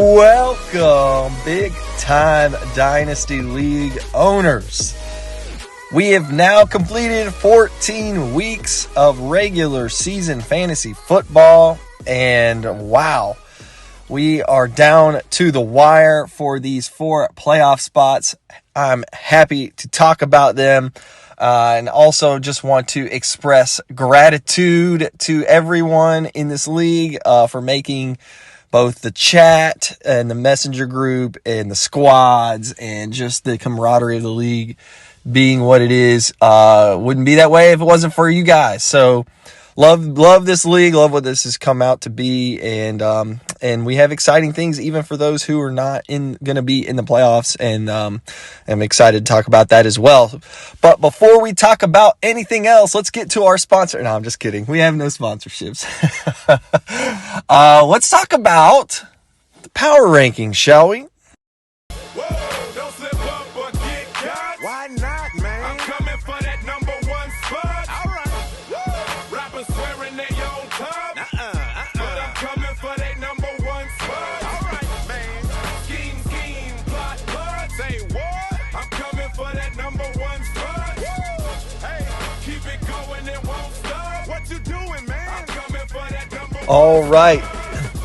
Welcome, big time Dynasty League owners. We have now completed 14 weeks of regular season fantasy football, and wow, we are down to the wire for these 4 playoff spots. I'm happy to talk about them. And also just want to express gratitude to everyone in this league for making both the chat and the messenger group and the squads and just the camaraderie of the league being what it is. Wouldn't be that way if it wasn't for you guys. So love this league, love what this has come out to be, and we have exciting things even for those who are not going to be in the playoffs, and I'm excited to talk about that as well. But before we talk about anything else, let's get to our sponsor. No, I'm just kidding. We have no sponsorships. Let's talk about the power rankings, shall we? All right.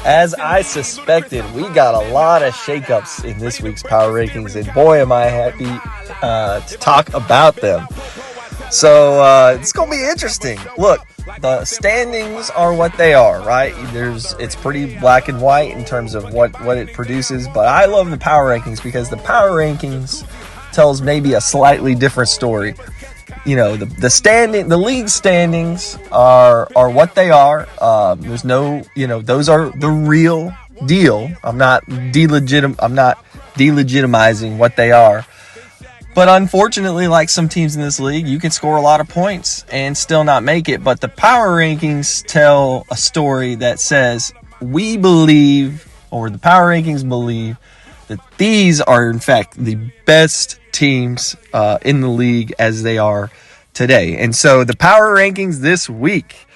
As I suspected, we got a lot of shakeups in this week's power rankings, and boy, am I happy to talk about them. So it's going to be interesting. Look, the standings are what they are, right? It's pretty black and white in terms of what it produces, but I love the power rankings because the power rankings tells maybe a slightly different story. You know, the league standings are what they are. There's no, those are the real deal. I'm not delegitimizing what they are. But unfortunately, like some teams in this league, you can score a lot of points and still not make it. But the power rankings tell a story that says we believe, or the power rankings believe, that these are in fact the best teams in the league as they are today. And so the power rankings this week,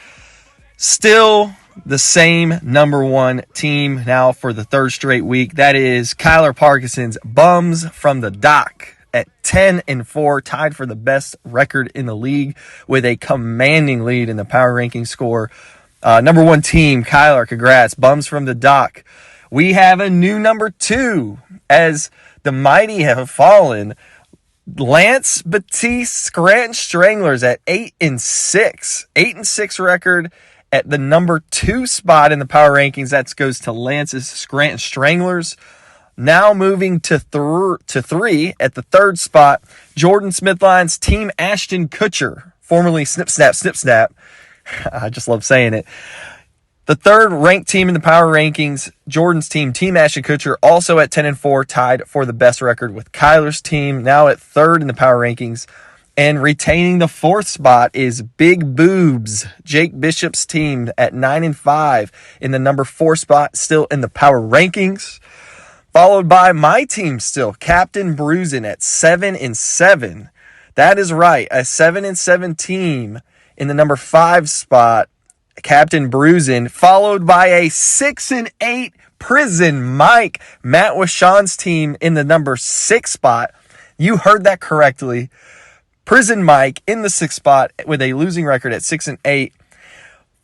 still the same number 1 team now for the 3rd straight week. That is Kyler Parkinson's Bums from the Dock at 10-4, tied for the best record in the league with a commanding lead in the power ranking score. Number 1 team, Kyler, congrats. Bums from the Dock. We have a new number 2 as the mighty have fallen. Lance Batiste Scranton Stranglers at 8-6. 8-6 record at the number 2 spot in the power rankings. That goes to Lance's Scranton Stranglers. Now moving to 3 at the 3rd spot, Jordan Smithline's Team Ashton Kutcher, formerly Snip Snap. I just love saying it. The 3rd ranked team in the power rankings, Jordan's team, Team Ashton Kutcher, also at 10-4, tied for the best record with Kyler's team, now at 3rd in the power rankings. And retaining the 4th spot is Big Boobs, Jake Bishop's team at 9-5 in the number 4 spot, still in the power rankings. Followed by my team still, Captain Bruisin at 7-7. That is right, a 7-7 team in the number 5 spot, Captain Bruisin, followed by a 6-8 Prison Mike, Matt Washon's team in the number 6 spot. You heard that correctly. Prison Mike in the 6th spot with a losing record at 6-8.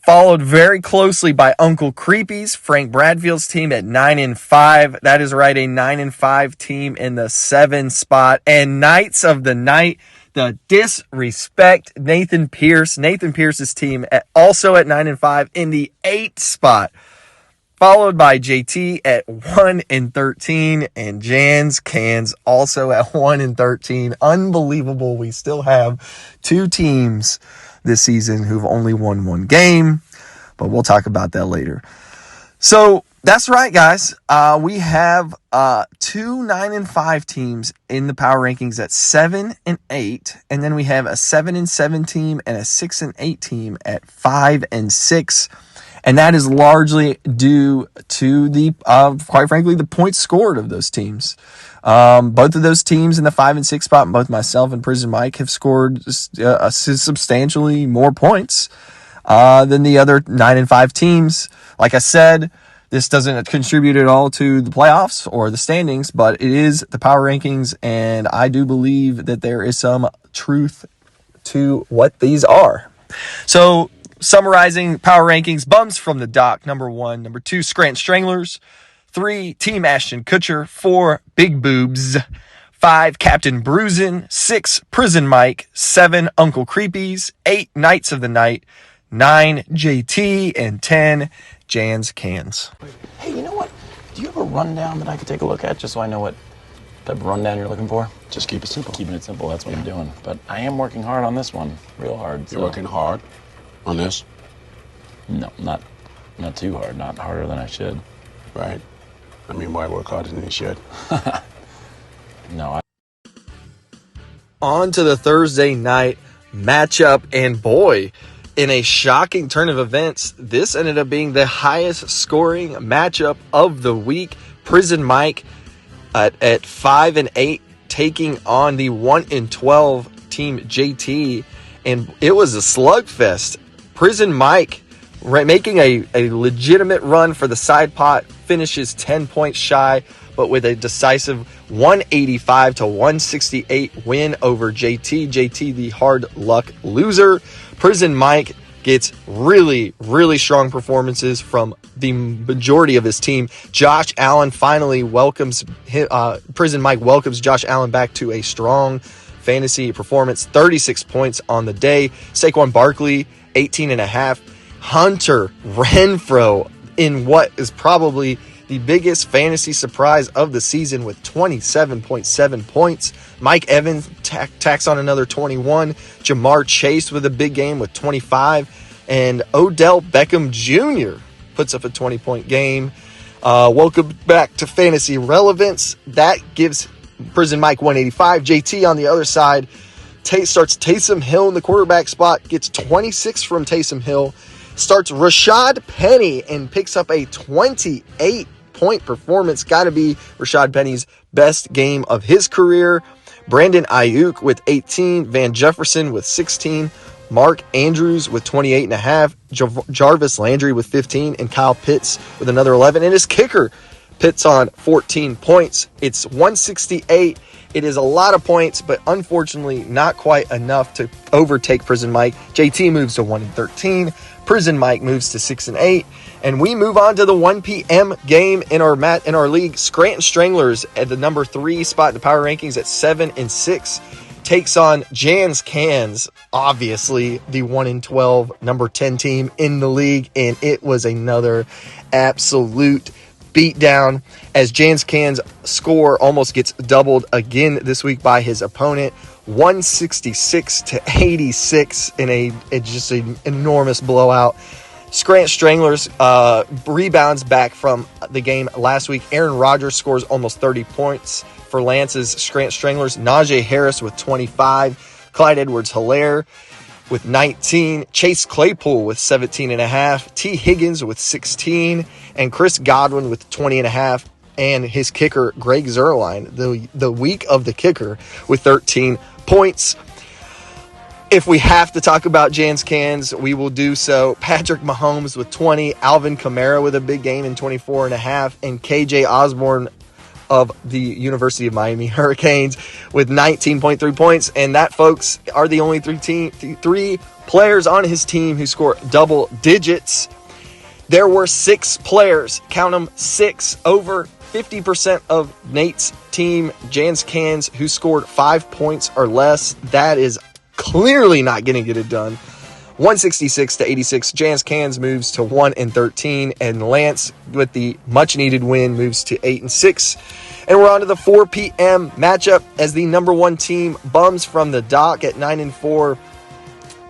Followed very closely by Uncle Creepy's, Frank Bradfield's team at 9-5. That is right, a 9-5 team in the 7 spot. And Knights of the Night, the Disrespect, Nathan Pierce. Nathan Pierce's team also at 9-5 in the 8th spot. Followed by JT at 1-13 and Jan's Cans also at 1-13. Unbelievable. We still have 2 teams this season who've only won 1 game, but we'll talk about that later. So that's right, guys. We have 2 9-5 teams in the power rankings at 7-8, and then we have a 7-7 team and a 6-8 team at 5-6. And that is largely due to the, quite frankly, the points scored of those teams. Both of those teams in the 5 and 6 spot, both myself and Prison Mike have scored substantially more points than the other 9 and 5 teams. Like I said, This doesn't contribute at all to the playoffs or the standings, but it is the power rankings, and I do believe that there is some truth to what these are. So, summarizing power rankings: Bums from the Dock, number 1. Number 2, Scranton Stranglers. 3, Team Ashton Kutcher. 4, Big Boobs. 5, Captain Bruisin'. 6, Prison Mike. 7, Uncle Creepies. 8, Knights of the Night. 9, JT. And 10, Jan's Cans. Hey, you know what? Do you have a rundown that I could take a look at just so I know what type of rundown you're looking for? Just keep it simple. Keeping it simple, that's what I'm doing. But I am working hard on this one. Real hard. You're working hard on this? No, not too hard. Not harder than I should. Right. I mean, why work harder than you should? No, On to the Thursday night matchup, and boy, in a shocking turn of events, this ended up being the highest scoring matchup of the week. Prison Mike at 5 and 8 taking on the 1 and 12 team JT, and it was a slugfest. Prison Mike making a legitimate run for the side pot, finishes 10 points shy, but with a decisive 185 to 168 win over JT. JT, the hard luck loser. Prison Mike gets really, really strong performances from the majority of his team. Josh Allen finally Prison Mike welcomes Josh Allen back to a strong fantasy performance. 36 points on the day. Saquon Barkley, 18.5. Hunter Renfrow in what is probably the biggest fantasy surprise of the season with 27.7 points. Mike Evans tacks on another 21. Jamar Chase with a big game with 25. And Odell Beckham Jr. puts up a 20-point game. Welcome back to fantasy relevance. That gives Prison Mike 185. JT on the other side starts Taysom Hill in the quarterback spot, gets 26 from Taysom Hill. Starts Rashad Penny and picks up a 28-point performance. Got to be Rashad Penny's best game of his career. Brandon Ayuk with 18. Van Jefferson with 16. Mark Andrews with 28.5. Jarvis Landry with 15. And Kyle Pitts with another 11. And his kicker, Pitts, on 14 points. It's 168. It is a lot of points, but unfortunately not quite enough to overtake Prison Mike. JT moves to 1 and 13. Prison Mike moves to 6 and 8. And we move on to the 1 p.m. game in our league. Scranton Stranglers at the number 3 spot in the power rankings at 7 and 6 takes on Jan's Cans, obviously the 1 and 12 number 10 team in the league, and it was another absolute beatdown as Jan's Cans score almost gets doubled again this week by his opponent. 166 to 86 in just an enormous blowout. Scranton Stranglers rebounds back from the game last week. Aaron Rodgers scores almost 30 points for Lance's Scranton Stranglers. Najee Harris with 25. Clyde Edwards-Helaire with 19. Chase Claypool with 17.5. T. Higgins with 16. And Chris Godwin with 20.5. And his kicker, Greg Zuerlein, the week of the kicker, with 13 points. If we have to talk about Jan's Cans, we will do so. Patrick Mahomes with 20, Alvin Kamara with a big game in 24.5, and KJ Osborne of the University of Miami Hurricanes with 19.3 points. And that, folks, are the only three players on his team who score double digits. There were 6 players, count them, 6, over 50% of Nate's team, Jan's Cans, who scored 5 points or less. That is clearly not going to get it done. 166 to 86. Jan's Cans moves to 1 and 13, and Lance, with the much needed win, moves to 8 and 6. And we're on to the 4 p.m. matchup as the number 1 team, Bums from the Dock, at 9 and 4,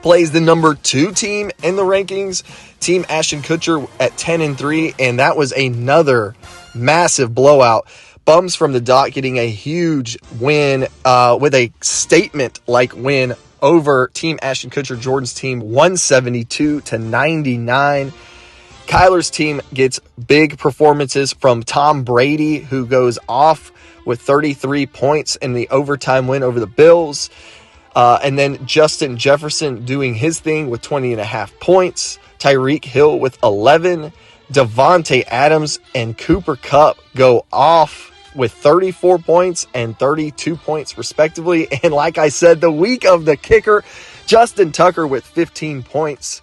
plays the number 2 team in the rankings, Team Ashton Kutcher, at 10 and 3, and that was another massive blowout. Bums from the Dock getting a huge win with a statement-like win over Team Ashton Kutcher, Jordan's team, 172 to 99. Kyler's team gets big performances from Tom Brady, who goes off with 33 points in the overtime win over the Bills. And then Justin Jefferson doing his thing with 20.5 points. Tyreek Hill with 11. Devontae Adams and Cooper Kupp go off with 34 points and 32 points respectively. And like I said, the week of the kicker, Justin Tucker with 15 points.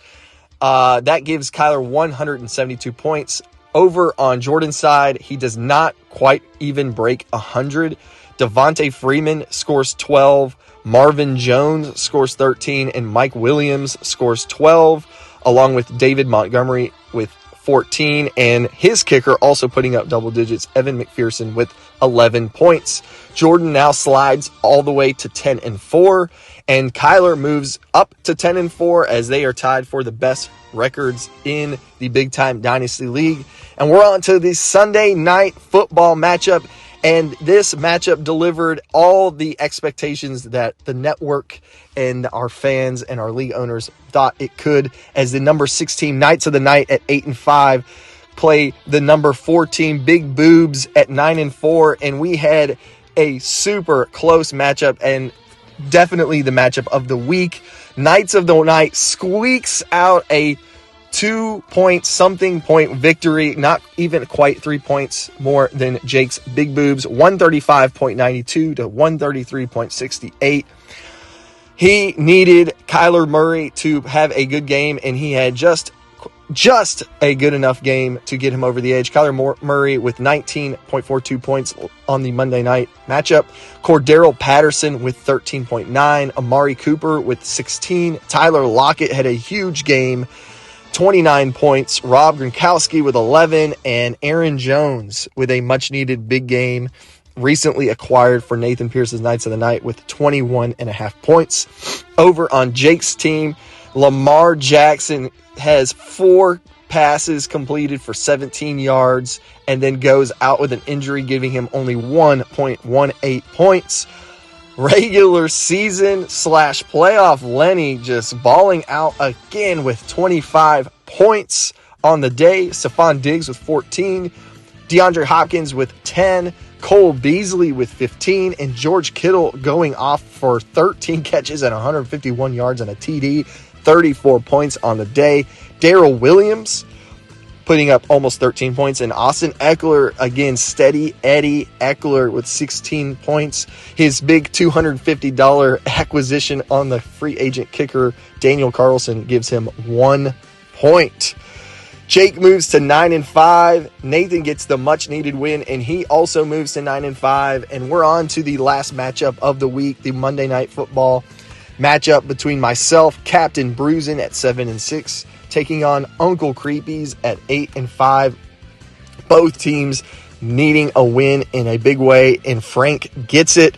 That gives Kyler 172 points. Over on Jordan's side, he does not quite even break 100. Devontae Freeman scores 12. Marvin Jones scores 13. And Mike Williams scores 12, along with David Montgomery with 14. And his kicker also putting up double digits, Evan McPherson with 11 points. Jordan now slides all the way to 10-4. And Kyler moves up to 10-4 as they are tied for the best records in the Big Time Dynasty League. And we're on to the Sunday night football matchup. And this matchup delivered all the expectations that the network and our fans and our league owners thought it could, as the number 16 Knights of the Night at 8-5 play the number 14 Big Boobs at 9-4. And we had a super close matchup and definitely the matchup of the week. Knights of the Night squeaks out a 2-point-something point victory, not even quite 3 points more than Jake's Big Boobs, 135.92 to 133.68. He needed Kyler Murray to have a good game, and he had just a good enough game to get him over the edge. Kyler Murray with 19.42 points on the Monday night matchup. Cordero Patterson with 13.9. Amari Cooper with 16. Tyler Lockett had a huge game, 29 points. Rob Gronkowski with 11. And Aaron Jones with a much-needed big game, recently acquired for Nathan Pierce's Knights of the Night, with 21.5 points. Over on Jake's team, Lamar Jackson has 4 passes completed for 17 yards and then goes out with an injury, giving him only 1.18 points. Regular season / playoff Lenny just balling out again with 25 points on the day. Stephon Diggs with 14. DeAndre Hopkins with 10. Cole Beasley with 15. And George Kittle going off for 13 catches and 151 yards and a TD. 34 points on the day. Darrell Williams putting up almost 13 points. And Austin Eckler, again, steady Eddie Eckler with 16 points. His big $250 acquisition on the free agent kicker, Daniel Carlson, gives him 1 point. Jake moves to 9-5. Nathan gets the much-needed win, and he also moves to 9-5. And we're on to the last matchup of the week, the Monday Night Football matchup between myself, Captain Bruisin at 7-6, taking on Uncle Creepies at 8-5. Both teams needing a win in a big way, and Frank gets it,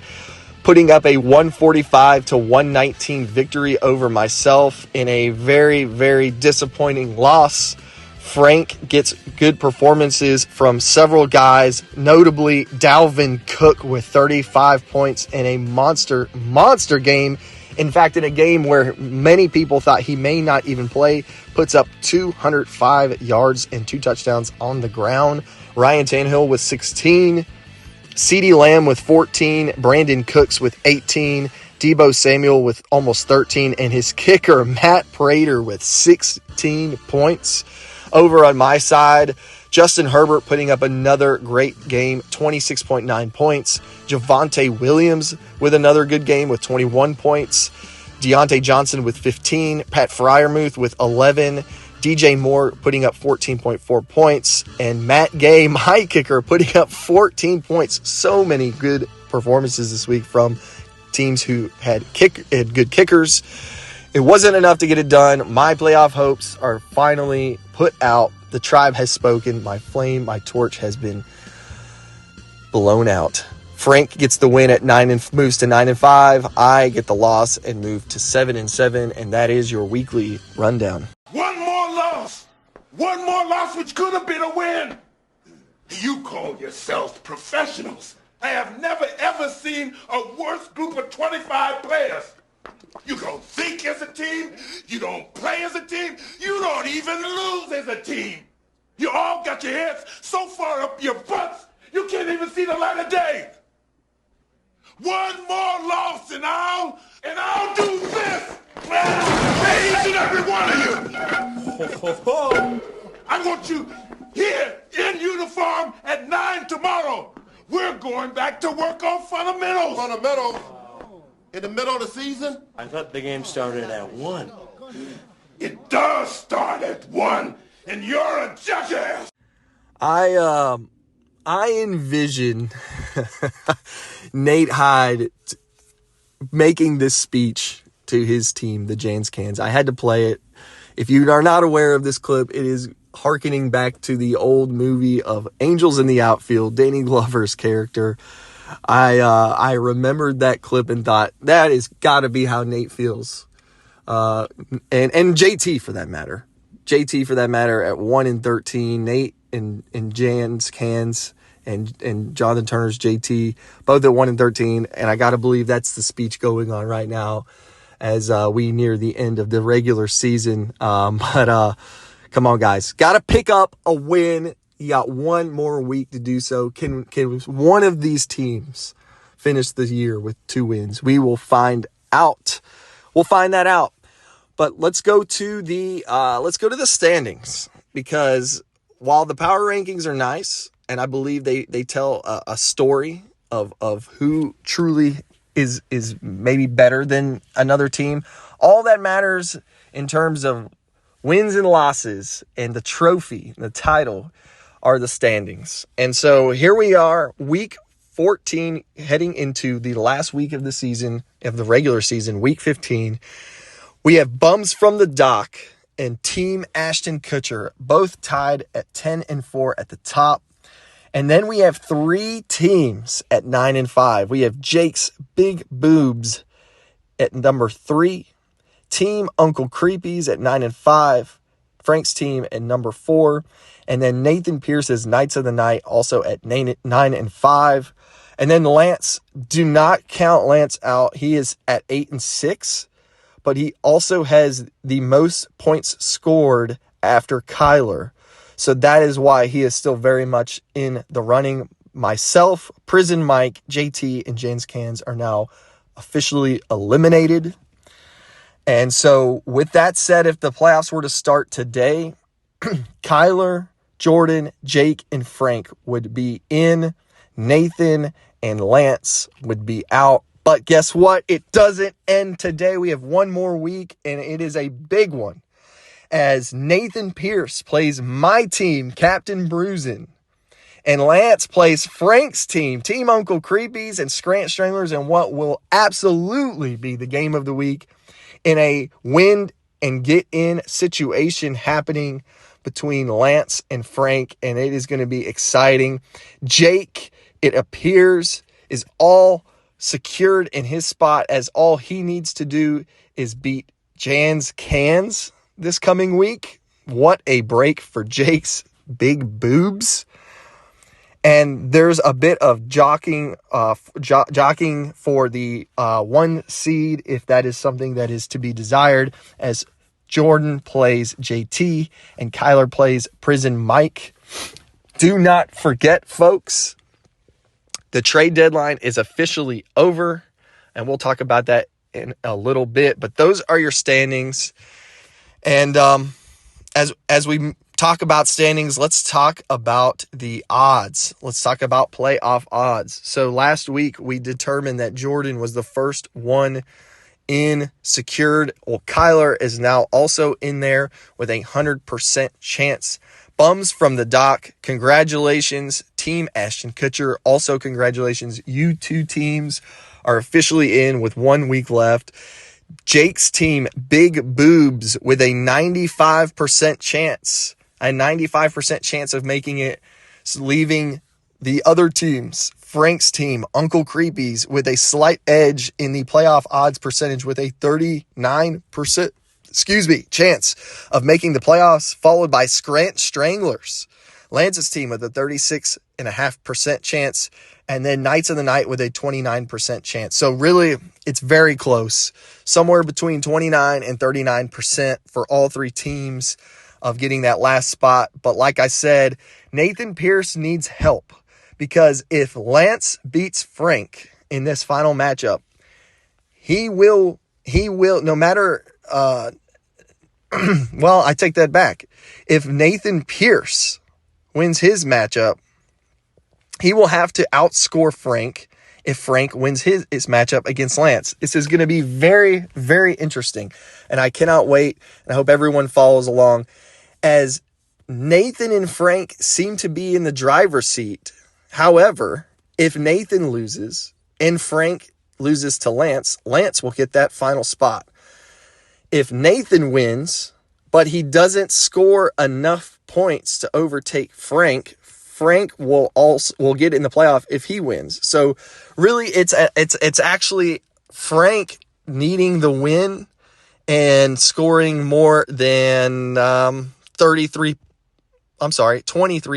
putting up a 145 to 119 victory over myself in a very, very disappointing loss. Frank gets good performances from several guys, notably Dalvin Cook with 35 points in a monster game. In fact, in a game where many people thought he may not even play, puts up 205 yards and 2 touchdowns on the ground. Ryan Tannehill with 16. CeeDee Lamb with 14. Brandon Cooks with 18. Deebo Samuel with almost 13. And his kicker, Matt Prater, with 16 points. Over on my side, Justin Herbert putting up another great game, 26.9 points. Javonte Williams with another good game with 21 points. Deontay Johnson with 15. Pat Freiermuth with 11. DJ Moore putting up 14.4 points. And Matt Gay, my kicker, putting up 14 points. So many good performances this week from teams who had good kickers. It wasn't enough to get it done. My playoff hopes are finally put out. The tribe has spoken. My flame, my torch has been blown out. Frank gets the win at moves to 9-5. I get the loss and move to 7-7, and that is your weekly rundown. One more loss, which could have been a win. You call yourselves professionals. I have never ever seen a worse group of 25 players. You don't think as a team. You don't play as a team. You don't even lose as a team. You all got your heads so far up your butts, you can't even see the light of day. One more loss and I'll do this. Each and every one of you. I want you going back to work on fundamentals. Fundamentals? In the middle of the season? I thought the game started at 1. It does start at 1, and you're a jackass. I envision Nate Hyde making this speech to his team, the Jans Cans. I had to play it. If you are not aware of this clip, it is hearkening back to the old movie of Angels in the Outfield, Danny Glover's character. I remembered that clip and thought, that is got to be how Nate feels. And JT for that matter. JT for that matter at 1-13. Nate and Jan's Cans and Jonathan Turner's JT, both at 1-13. And I got to believe that's the speech going on right now as we near the end of the regular season. But come on, guys. Got to pick up a win. You got one more week to do so. Can one of these teams finish the year with 2 wins? We will find out. We'll find that out. But let's go to the standings, because while the power rankings are nice, and I believe they tell a story of who truly is maybe better than another team, all that matters in terms of wins and losses and the trophy, the title, are the standings. And so here we are, week 14, heading into the last week of the season, of the regular season, week 15. We have Bums from the Dock and Team Ashton Kutcher, both tied at 10-4 at the top. And then we have 3 teams at 9-5. We have Jake's Big Boobs at number 3, Team Uncle Creepies at 9-5, Frank's team at number 4, and then Nathan Pierce's Knights of the Night also at 9-5. And then Lance, do not count Lance out. He is at 8-6, but he also has the most points scored after Kyler. So that is why he is still very much in the running. Myself, Prison Mike, JT, and James Cans are now officially eliminated. And so with that said, if the playoffs were to start today, Kyler, Jordan, Jake, and Frank would be in. Nathan and Lance would be out. But guess what? It doesn't end today. We have one more week, and it is a big one, as Nathan Pierce plays my team, Captain Bruisin', and Lance plays Frank's team, Team Uncle Creepies and Scrant Stranglers, in what will absolutely be the game of the week, in a win and get in situation happening between Lance and Frank, and it is going to be exciting. Jake, it appears, is all secured in his spot, as all he needs to do is beat Jan's Cans this coming week. What a break for Jake's Big Boobs. And there's a bit of jockeying for the 1 seed, if that is something that is to be desired, as Jordan plays JT and Kyler plays Prison Mike. Do not forget, folks, the trade deadline is officially over, and we'll talk about that in a little bit. But those are your standings. And as we talk about standings, let's talk about the odds. Let's talk about playoff odds. So last week we determined that Jordan was the first one in secured. Well, Kyler is now also in there with 100% chance. Bums from the Dock, congratulations. Team Ashton Kutcher, also congratulations. You 2 teams are officially in with 1 week left. Jake's team, Big Boobs, with a 95% chance. A 95% chance of making it, leaving the other teams. Frank's team, Uncle Creepies, with a slight edge in the playoff odds percentage with a 39% chance of making the playoffs, followed by Scrant Stranglers, Lance's team, with a 36.5% chance, and then Knights of the Night with a 29% chance. So really, it's very close, somewhere between 29 and 39% for all 3 teams of getting that last spot. But like I said, Nathan Pierce needs help, because if Lance beats Frank in this final matchup, he will, no matter, well, I take that back. If Nathan Pierce wins his matchup, he will have to outscore Frank if Frank wins his matchup against Lance. This is going to be very, very interesting, and I cannot wait, and I hope everyone follows along, as Nathan and Frank seem to be in the driver's seat. However, if Nathan loses and Frank loses to Lance, Lance will get that final spot. If Nathan wins, but he doesn't score enough points to overtake Frank, Frank will get in the playoff if he wins. So really, it's actually Frank needing the win and scoring more than 23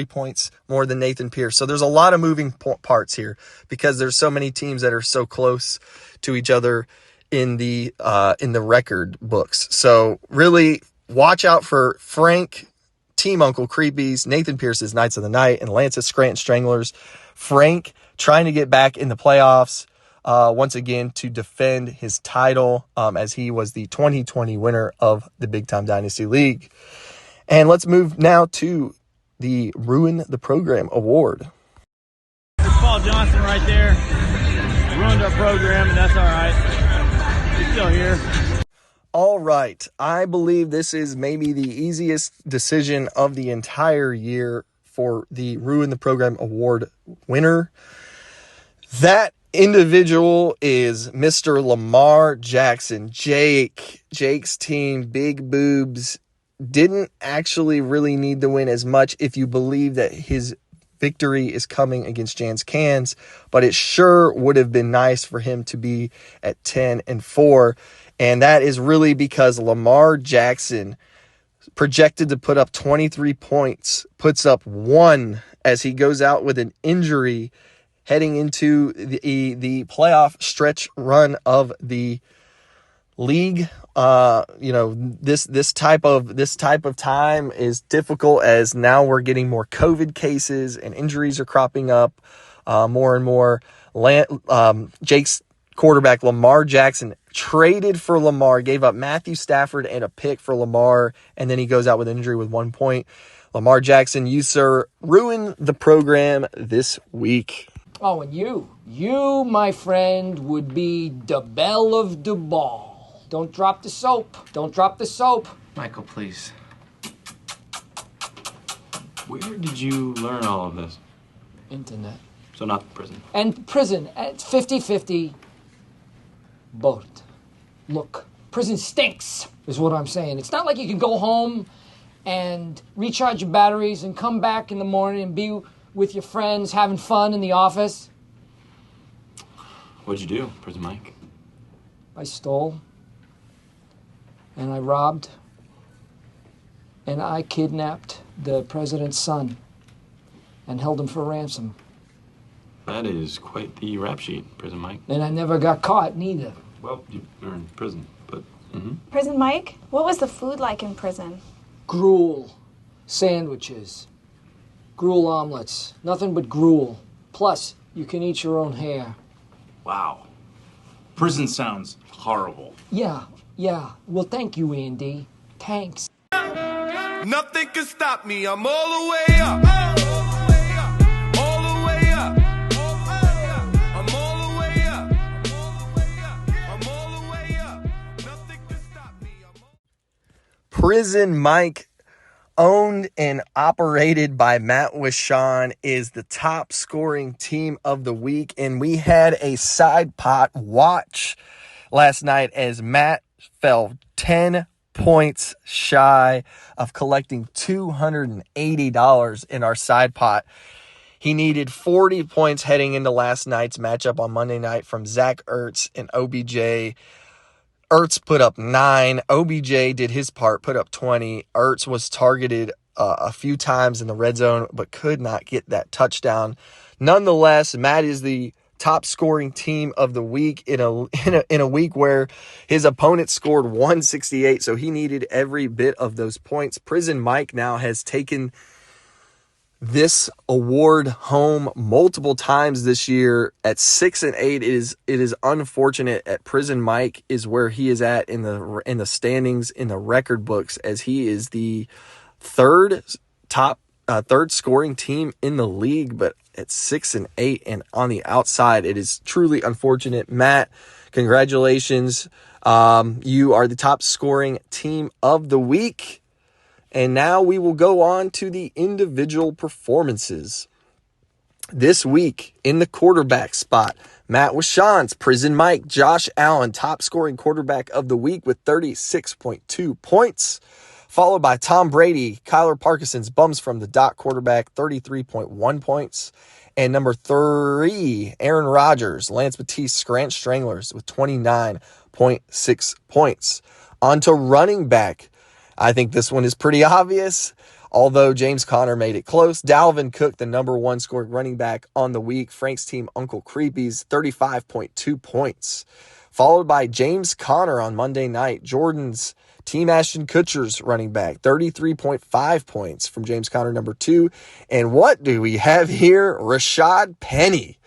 points more than Nathan Pierce. So there's a lot of moving parts here because there's so many teams that are so close to each other in the record books. So really watch out for Frank, Team Uncle Creepy's, Nathan Pierce's Knights of the Night, and Lance's Scranton Stranglers. Frank trying to get back in the playoffs once again to defend his title as he was the 2020 winner of the Big Time Dynasty League. And let's move now to the Ruin the Program Award. There's Paul Johnson right there. Ruined our program, and that's all right. He's still here. All right. I believe this is maybe the easiest decision of the entire year for the Ruin the Program Award winner. That individual is Mr. Lamar Jackson. Jake's team, Big Boobs, didn't actually really need the win as much if you believe that his victory is coming against Jans Cans, but it sure would have been nice for him to be at 10-4. And that is really because Lamar Jackson, projected to put up 23 points, puts up 1 as he goes out with an injury heading into the playoff stretch run of the league. This type of time is difficult as now we're getting more COVID cases and injuries are cropping up more and more. Jake's quarterback Lamar Jackson traded for Lamar, gave up Matthew Stafford and a pick for Lamar, and then he goes out with injury with 1 point. Lamar Jackson, you, sir, ruined the program this week. Oh, and you, my friend, would be the belle of the ball. Don't drop the soap. Don't drop the soap. Michael, please. Where did you learn all of this? Internet. So not prison. And prison. It's 50-50. Both. Look, prison stinks, is what I'm saying. It's not like you can go home and recharge your batteries and come back in the morning and be with your friends having fun in the office. What'd you do, Prison Mike? I stole. And I robbed. And I kidnapped the president's son and held him for ransom. That is quite the rap sheet, Prison Mike. And I never got caught, neither. Well, you were in prison, but... Prison Mike, what was the food like in prison? Gruel. Sandwiches. Gruel omelets. Nothing but gruel. Plus, you can eat your own hair. Wow. Prison sounds horrible. Yeah. Well, thank you, Andy. Thanks. Nothing can stop me. I'm all the way up. All the way up. I'm all the way up. I'm all the way up. Nothing can stop me. Prison Mike, owned and operated by Matt Wishon, is the top scoring team of the week. And we had a side pot watch last night as Matt fell 10 points shy of collecting $280 in our side pot. He needed 40 points heading into last night's matchup on Monday night from Zach Ertz and OBJ. Ertz put up 9. OBJ did his part, put up 20. Ertz was targeted a few times in the red zone, but could not get that touchdown. Nonetheless, Matt is the top scoring team of the week in a week where his opponent scored 168, so he needed every bit of those points. Prison Mike now has taken this award home multiple times this year at 6-8. It is unfortunate at Prison Mike is where he is at in the standings in the record books, as he is the third scoring team in the league, but at 6-8, and on the outside, it is truly unfortunate. Matt, congratulations. You are the top scoring team of the week. And now we will go on to the individual performances. This week in the quarterback spot, Matt Washans, Prison Mike, Josh Allen, top scoring quarterback of the week with 36.2 points. Followed by Tom Brady, Kyler Parkinson's Bums from the Dock quarterback, 33.1 points. And number 3, Aaron Rodgers, Lance Batiste, Scranton Stranglers with 29.6 points. On to running back. I think this one is pretty obvious, although James Conner made it close. Dalvin Cook, the number 1 scoring running back on the week. Frank's team, Uncle Creepy's, 35.2 points. Followed by James Conner on Monday night. Jordan's Team Ashton Kutcher's running back, 33.5 points from James Conner, number 2. And what do we have here? Rashad Penny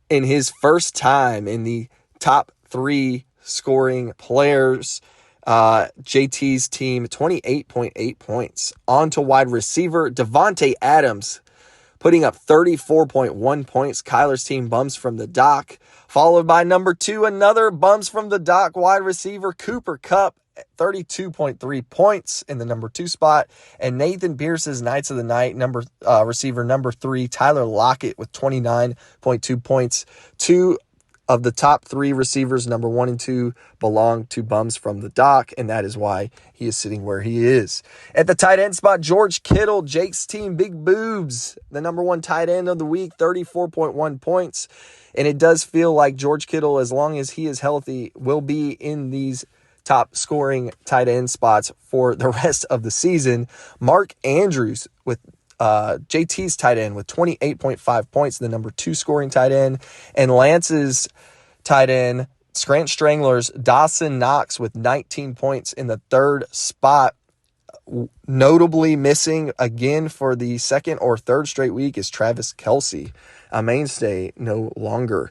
in his first time in the top 3 scoring players. JT's team, 28.8 points. On to wide receiver, Devontae Adams, putting up 34.1 points. Kyler's team, Bums from the Dock. Followed by number 2, another Bums from the Dock wide receiver, Cooper Kupp, 32.3 points in the number 2 spot. And Nathan Pierce's Knights of the Night, receiver number 3, Tyler Lockett with 29.2 points. 2 of the top 3 receivers, number 1 and 2, belong to Bums from the Dock, and that is why he is sitting where he is. At the tight end spot, George Kittle, Jake's team, Big Boobs, the number 1 tight end of the week, 34.1 points. And it does feel like George Kittle, as long as he is healthy, will be in these top scoring tight end spots for the rest of the season. Mark Andrews with JT's tight end with 28.5 points, the number 2 scoring tight end. And Lance's tight end, Scranton Stranglers, Dawson Knox with 19 points in the 3rd spot. Notably missing again for the 2nd or 3rd straight week is Travis Kelce, a mainstay no longer.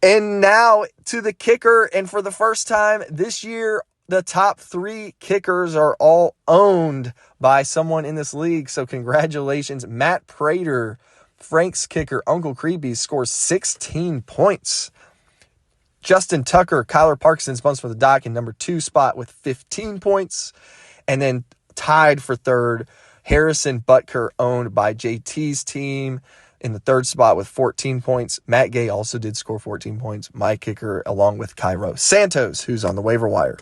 And now to the kicker, and for the first time this year, the top 3 kickers are all owned by someone in this league. So congratulations. Matt Prater, Frank's kicker, Uncle Creepy, scores 16 points. Justin Tucker, Kyler Parkinson's Bums for the Dock in number 2 spot with 15 points. And then tied for 3rd, Harrison Butker, owned by JT's team, in the 3rd spot with 14 points. Matt Gay also did score 14 points. My kicker, along with Cairo Santos, who's on the waiver wire.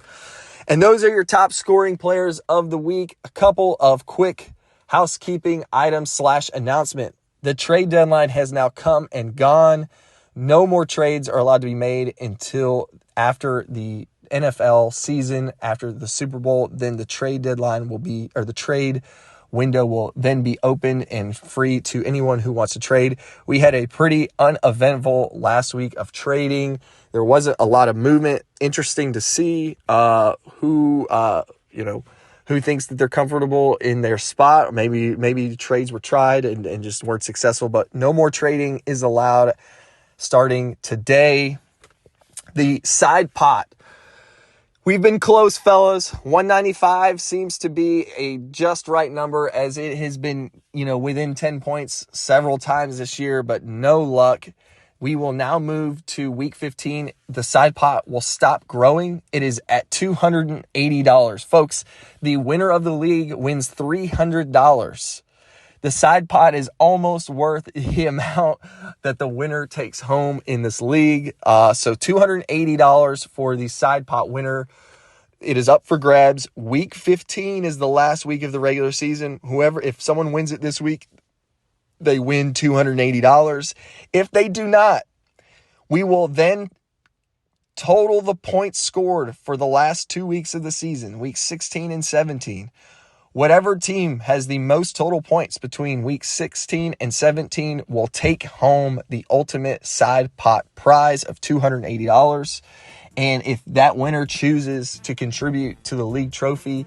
And those are your top scoring players of the week. A couple of quick housekeeping items / announcement. The trade deadline has now come and gone. No more trades are allowed to be made until after the NFL season, after the Super Bowl. Then the trade deadline will be, or the trade window will then be open and free to anyone who wants to trade. We had a pretty uneventful last week of trading. There wasn't a lot of movement. Interesting to see who thinks that they're comfortable in their spot. Maybe trades were tried and just weren't successful, but no more trading is allowed starting today. The side pot. We've been close, fellas. 195 seems to be a just right number, as it has been, within 10 points several times this year, but no luck. We will now move to week 15. The side pot will stop growing. It is at $280. Folks, the winner of the league wins $300. The side pot is almost worth the amount that the winner takes home in this league. So $280 for the side pot winner. It is up for grabs. Week 15 is the last week of the regular season. If someone wins it this week, they win $280. If they do not, we will then total the points scored for the last 2 weeks of the season, weeks 16 and 17. Whatever team has the most total points between week 16 and 17 will take home the ultimate side pot prize of $280. And if that winner chooses to contribute to the league trophy,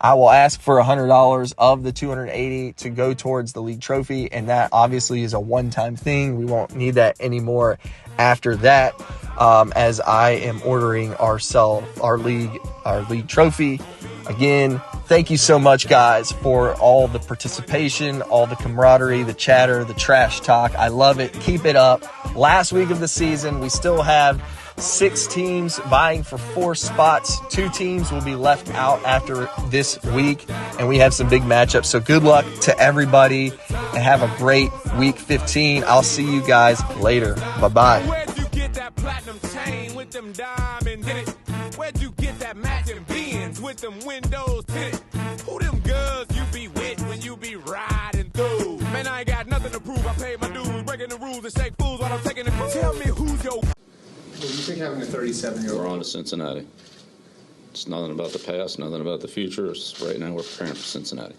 I will ask for $100 of the $280 to go towards the league trophy. And that obviously is a one-time thing. We won't need that anymore after that, as I am ordering our league trophy Again, thank you so much, guys, for all the participation, all the camaraderie, the chatter, the trash talk. I love it. Keep it up. Last week of the season, we still have 6 teams vying for 4 spots. 2 teams will be left out after this week, and we have some big matchups. So good luck to everybody, and have a great week 15. I'll see you guys later. Bye-bye. Where'd you get that platinum chain with them diamonds in it? Where'd you get that matching Benz with them windows tinted? Who them girls you be with when you be riding through? Man, I ain't got nothing to prove. I paid my dues, breaking the rules and shake fools while I'm taking the cruise. Tell me who's your... What do you think having a 37-year-old? We're on to Cincinnati. It's nothing about the past, nothing about the future. Right now we're preparing for Cincinnati.